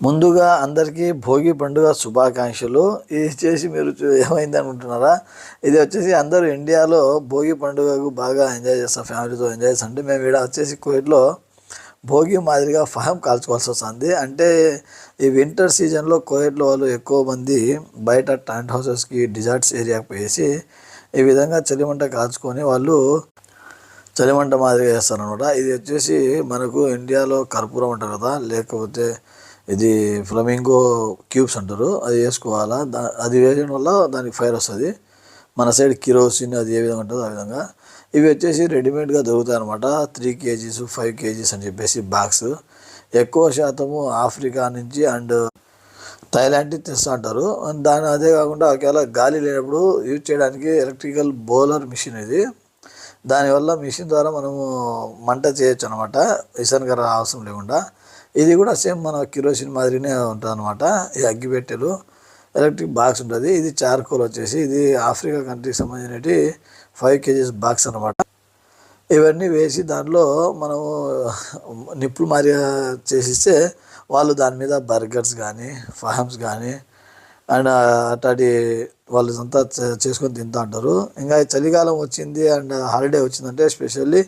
ముందుగా అందరికీ భోగి పండుగ శుభాకాంక్షలు. ఇది చేసి మీరు ఏమైంది అనుకుంటున్నారా? ఇది వచ్చేసి అందరూ ఇండియాలో భోగి పండుగకు బాగా ఎంజాయ్ చేస్తారు, ఫ్యామిలీతో ఎంజాయ్ చేస్తారు. అంటే మేము ఇక్కడ వచ్చేసి కువైట్లో భోగి మాదిరిగా ఫహం కాల్చుకోవాల్సి వస్తుంది. అంటే ఈ వింటర్ సీజన్లో కువైట్లో వాళ్ళు ఎక్కువ మంది బయట టెంట్ హౌసెస్కి డిజర్ట్స్ ఏరియాకి పోయేసి ఈ విధంగా చలిమంట కాల్చుకొని వాళ్ళు చలిమంట మాదిరిగా చేస్తారనమాట. ఇది వచ్చేసి మనకు ఇండియాలో కర్పూరం అంటారు కదా, లేకపోతే ఇది ఫ్లమింగో క్యూబ్స్ అంటారు, అది వేసుకోవాలా. అది వేయడం వల్ల దానికి ఫైర్ వస్తుంది. మన సైడ్ కిరోసిన్ అది ఏ విధంగా ఉంటుందో ఆ విధంగా. ఇవి వచ్చేసి రెడీమేడ్గా దొరుకుతాయి అనమాట. 3 kgs 5 kgs అని చెప్పేసి బాక్స్. ఎక్కువ శాతము ఆఫ్రికా నుంచి అండ్ థాయిలాండ్ నుంచి తెస్తూ ఉంటారు. అదే కాకుండా ఒకవేళ గాలి లేనప్పుడు యూజ్ చేయడానికి ఎలక్ట్రికల్ బౌలర్ మిషన్ ఇది. దానివల్ల మిషన్ ద్వారా మనము మంట చేయొచ్చు అనమాట, ఇసనగర అవసరం లేకుండా. ఇది కూడా సేమ్ మన కిరోసిన్ మాదిరినే ఉంటుంది అనమాట. ఈ అగ్గిపెట్టెలు ఎలక్ట్రిక్ బాక్స్ ఉంటుంది. ఇది చార్కోల్ వచ్చేసి ఇది ఆఫ్రికా కంట్రీకి సంబంధించినవి 5 kgs బాక్స్ అనమాట. ఇవన్నీ వేసి దాంట్లో మనము నిప్పులు మాదిరిగా చేసిస్తే వాళ్ళు దాని మీద బర్గర్స్ కానీ ఫహమ్స్ కానీ అండ్ అట్లాంటి వాళ్ళు అంతా చేసుకొని తింటూ ఉంటారు. ఇంకా చలికాలం వచ్చింది అండ్ హాలిడే వచ్చిందంటే స్పెషల్లీ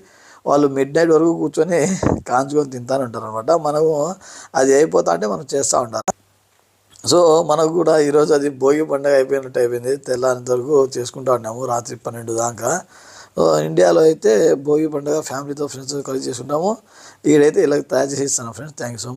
వాళ్ళు మిడ్ నైట్ వరకు కూర్చొని కాంచుకొని తింటానే ఉంటారు అనమాట. మనము అది అయిపోతా అంటే మనం చేస్తూ ఉంటారు. సో మనకు కూడా ఈరోజు అది భోగి పండుగ అయిపోయినట్టు అయిపోయింది. తెల్లారేంత వరకు చేసుకుంటూ ఉన్నాము రాత్రి 12 దాకా. ఇండియాలో అయితే భోగి పండుగ ఫ్యామిలీతో ఫ్రెండ్స్తో కలిసి చేసుకుంటాము. ఈడైతే ఇలా తయారు చేసి ఇస్తాను friends. Thank you so much.